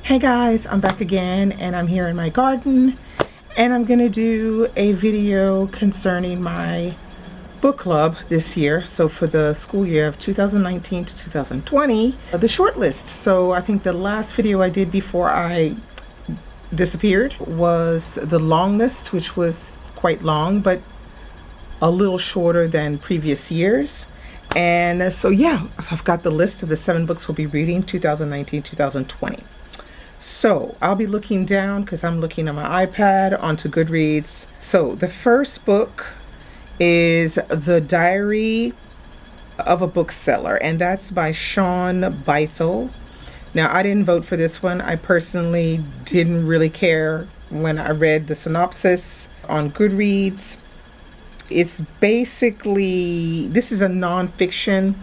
Hey guys, I'm back again and I'm here in my garden and I'm gonna do a video concerning my book club this year. So for the school year of 2019 to 2020, the shortlist. So I think the last video I did before I disappeared was the long list, which was quite long but a little shorter than previous years. And so yeah, so I've got the list of the 7 books we'll be reading 2019-2020. So I'll be looking down because I'm looking on my iPad onto Goodreads. So the first book is The Diary of a Bookseller, and that's by Shawn Bythell. Now, I didn't vote for this one. I personally didn't really care when I read the synopsis on Goodreads. It's basically, this is a nonfiction,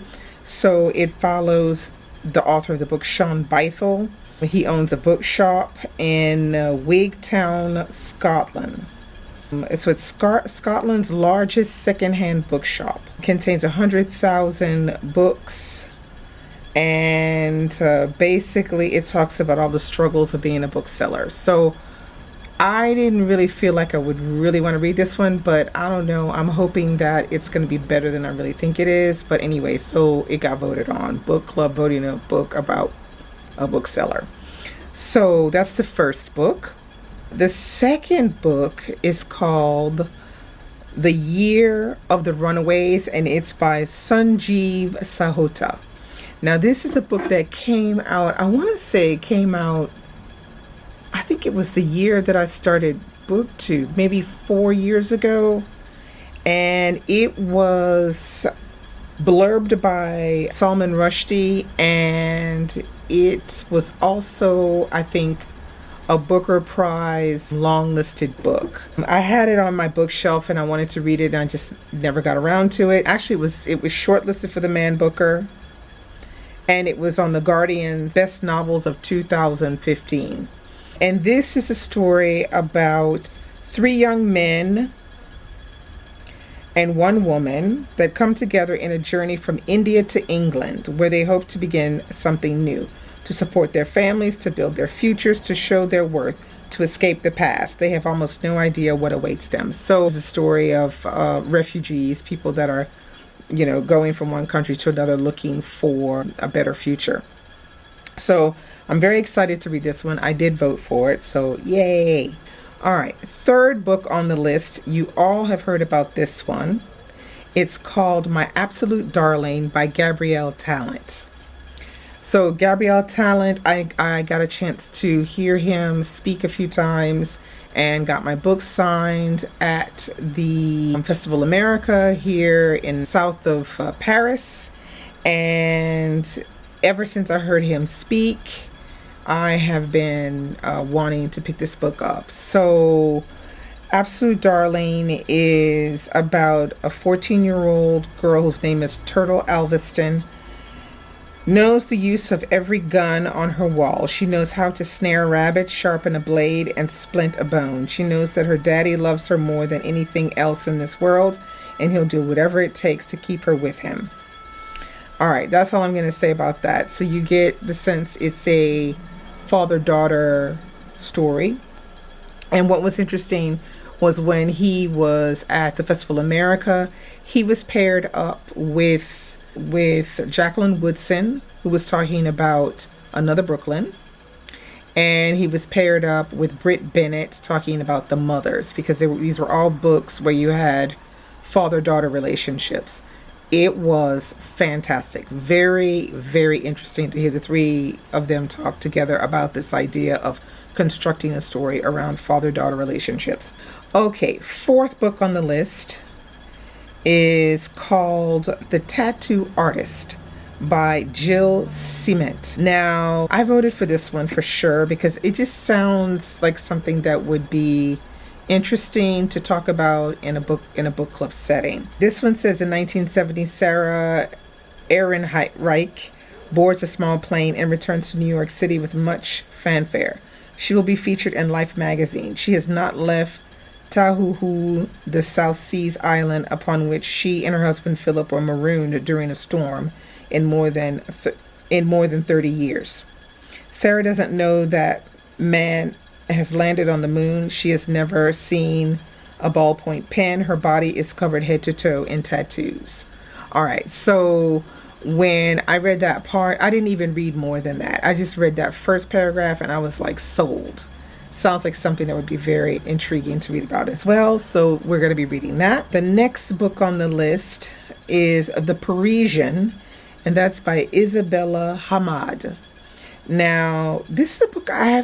so it follows the author of the book, Shawn Bythell. He owns a bookshop in Wigtown, Scotland. So it's Scotland's largest secondhand bookshop. It contains 100,000 books, and basically it talks about all the struggles of being a bookseller. So I didn't really feel like I would really want to read this one, but I don't know. I'm hoping that it's going to be better than I really think it is. But anyway, so it got voted on. Book club voting a book about a bookseller. So that's the first book. The second book is called The Year of the Runaways, and it's by Sanjeev Sahota. Now this is a book that came out, I want to say it came out, I think it was the year that I started BookTube, maybe 4 years ago. And it was blurbed by Salman Rushdie, and it was also, I think, a Booker Prize long-listed book. I had it on my bookshelf and I wanted to read it and I just never got around to it. Actually, it was shortlisted for the Man Booker, and it was on the Guardian's Best Novels of 2015. And this is a story about 3 young men and 1 woman that come together in a journey from India to England, where they hope to begin something new, to support their families, to build their futures, to show their worth, to escape the past. They have almost no idea what awaits them. So it's a story of refugees, people that are, going from one country to another looking for a better future. So I'm very excited to read this one. I did vote for it, so yay. All right, third book on the list. You all have heard about this one. It's called My Absolute Darling by Gabriel Talent. So Gabriel Talent, I got a chance to hear him speak a few times and got my book signed at the Festival America here in south of Paris. And ever since I heard him speak, I have been wanting to pick this book up. So Absolute Darling is about a 14-year-old girl whose name is Turtle Alveston. Knows the use of every gun on her wall. She knows how to snare a rabbit, sharpen a blade, and splint a bone. She knows that her daddy loves her more than anything else in this world, and he'll do whatever it takes to keep her with him. All right, that's all I'm going to say about that. So you get the sense it's a father-daughter story. And what was interesting was when he was at the Festival America, he was paired up with Jacqueline Woodson, who was talking about Another Brooklyn, and he was paired up with Britt Bennett talking about The Mothers, because these were all books where you had father-daughter relationships. It was fantastic. Very, very interesting to hear the 3 of them talk together about this idea of constructing a story around father-daughter relationships. Okay, 4th book on the list is called The Tattoo Artist by Jill Cement. Now, I voted for this one for sure because it just sounds like something that would be interesting to talk about in a book club setting. This one says in 1970, Sarah Ehrenreich boards a small plane and returns to New York City with much fanfare. She will be featured in Life magazine. She has not left Tahuhu, the South Seas island upon which she and her husband Philip were marooned during a storm in more than 30 years. Sarah doesn't know that man has landed on the moon. She has never seen a ballpoint pen. Her body is covered head to toe in tattoos. All right, so when I read that part, I didn't even read more than that. I just read that first paragraph and I was like sold. Sounds like something that would be very intriguing to read about as well. So we're going to be reading that. The next book on the list is The Parisian, and that's by Isabella Hamad. Now, this is a book I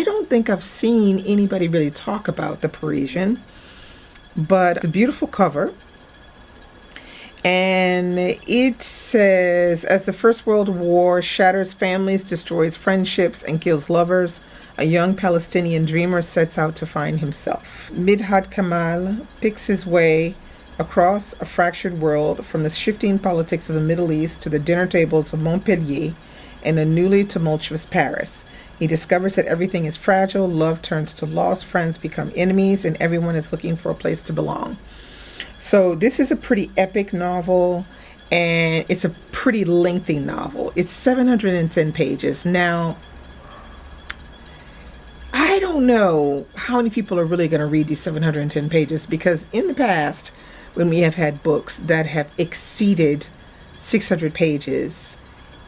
don't think I've seen anybody really talk about, The Parisian, but it's a beautiful cover. And it says, as the First World War shatters families, destroys friendships, and kills lovers, a young Palestinian dreamer sets out to find himself. Midhat Kamal picks his way across a fractured world, from the shifting politics of the Middle East to the dinner tables of Montpellier and a newly tumultuous Paris. He discovers that everything is fragile, love turns to loss, friends become enemies, and everyone is looking for a place to belong. So this is a pretty epic novel, and it's a pretty lengthy novel. It's 710 pages. Now, I don't know how many people are really going to read these 710 pages, because in the past, when we have had books that have exceeded 600 pages,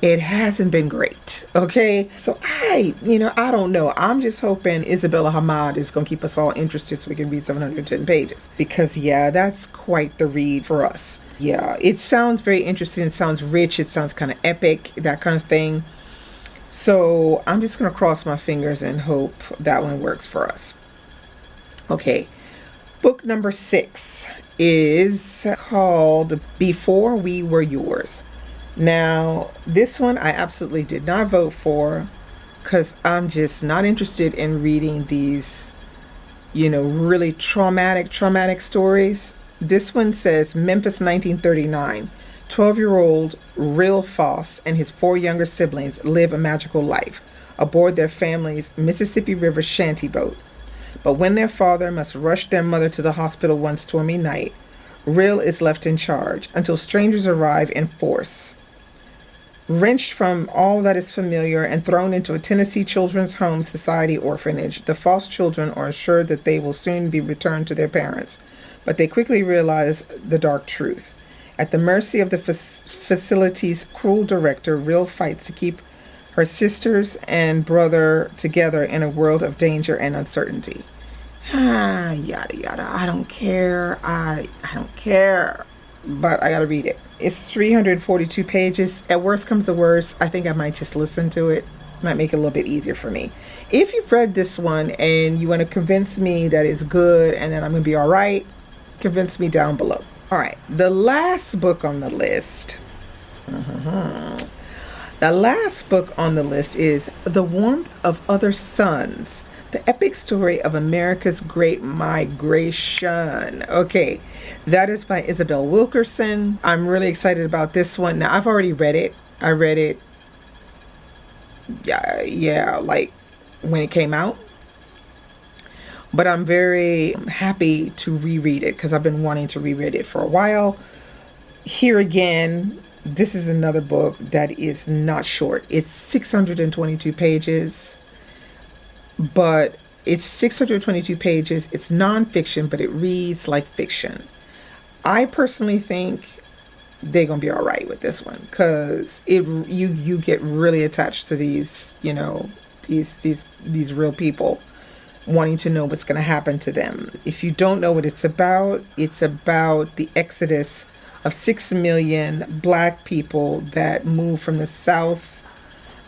it hasn't been great. Okay. So I don't know. I'm just hoping Isabella Hamad is going to keep us all interested so we can read 710 pages, because yeah, that's quite the read for us. Yeah. It sounds very interesting. It sounds rich. It sounds kind of epic, that kind of thing. So I'm just going to cross my fingers and hope that one works for us. Okay. Book number 6 is called Before We Were Yours. Now, this one I absolutely did not vote for, because I'm just not interested in reading these, really traumatic stories. This one says Memphis 1939. 12-year-old Real Foss and his 4 younger siblings live a magical life aboard their family's Mississippi River shanty boat. But when their father must rush their mother to the hospital one stormy night, Real is left in charge until strangers arrive in force. Wrenched from all that is familiar and thrown into a Tennessee Children's Home Society orphanage, the Foss children are assured that they will soon be returned to their parents, but they quickly realize the dark truth. At the mercy of the facility's cruel director, Real fights to keep her sisters and brother together in a world of danger and uncertainty. Yada yada. I don't care. I don't care. But I gotta read it. It's 342 pages. At worst comes to worst, I think I might just listen to it. Might make it a little bit easier for me. If you've read this one and you want to convince me that it's good and that I'm gonna be all right, convince me down below. All right, the last book on the list. The last book on the list is The Warmth of Other Suns, the epic story of America's Great Migration. Okay, that is by Isabel Wilkerson. I'm really excited about this one. Now, I've already read it. I read it, yeah, like when it came out. But I'm very happy to reread it because I've been wanting to reread it for a while. Here again, this is another book that is not short. It's 622 pages, but it's 622 pages. It's nonfiction, but it reads like fiction. I personally think they're gonna be all right with this one because you get really attached to these, these real people, wanting to know what's going to happen to them. If you don't know what it's about the exodus of 6 million black people that moved from the south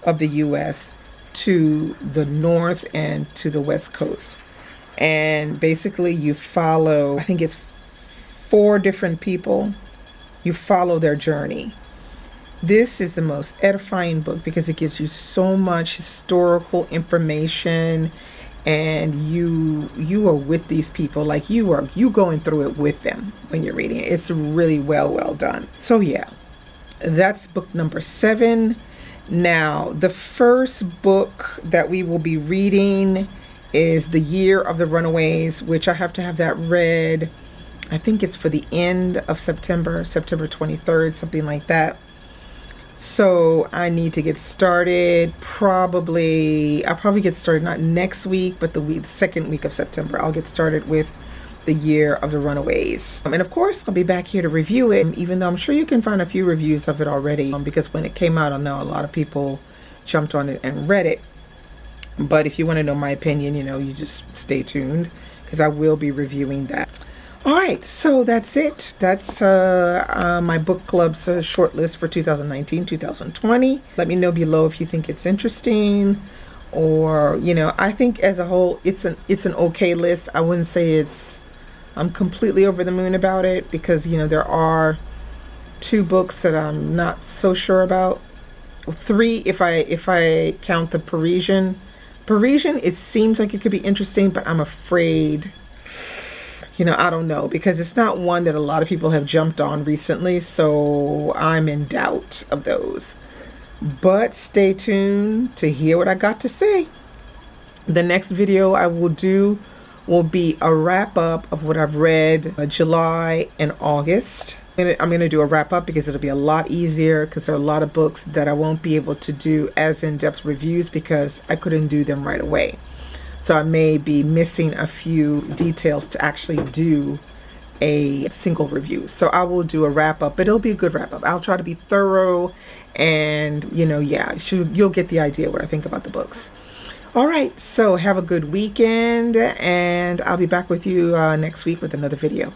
of the U.S. to the north and to the west coast. And basically you follow, I think it's 4 different people. You follow their journey. This is the most edifying book because it gives you so much historical information, and you are with these people, like you going through it with them when you're reading it. It's really well done. So yeah, that's book number 7. Now, the first book that we will be reading is The Year of the Runaways, which I have to have that read. I think it's for the end of September 23rd, something like that. So I need to get started. I'll probably get started not next week, but the second week of September. I'll get started with the Year of the Runaways. And of course, I'll be back here to review it, even though I'm sure you can find a few reviews of it already, because when it came out, I know a lot of people jumped on it and read it. But if you want to know my opinion, you just stay tuned, because I will be reviewing that. All right, so that's it. That's my book club's shortlist for 2019-2020. Let me know below if you think it's interesting, or I think as a whole it's an okay list. I wouldn't say I'm completely over the moon about it, because there are 2 books that I'm not so sure about. 3 if I count the Parisian. It seems like it could be interesting, but I'm afraid, I don't know, because it's not one that a lot of people have jumped on recently, so I'm in doubt of those. But stay tuned to hear what I got to say. The next video I will do will be a wrap up of what I've read July and August. I'm going to do a wrap up because it'll be a lot easier, because there are a lot of books that I won't be able to do as in-depth reviews because I couldn't do them right away. So I may be missing a few details to actually do a single review. So I will do a wrap up, but it'll be a good wrap up. I'll try to be thorough, and you'll get the idea what I think about the books. All right, so have a good weekend, and I'll be back with you next week with another video.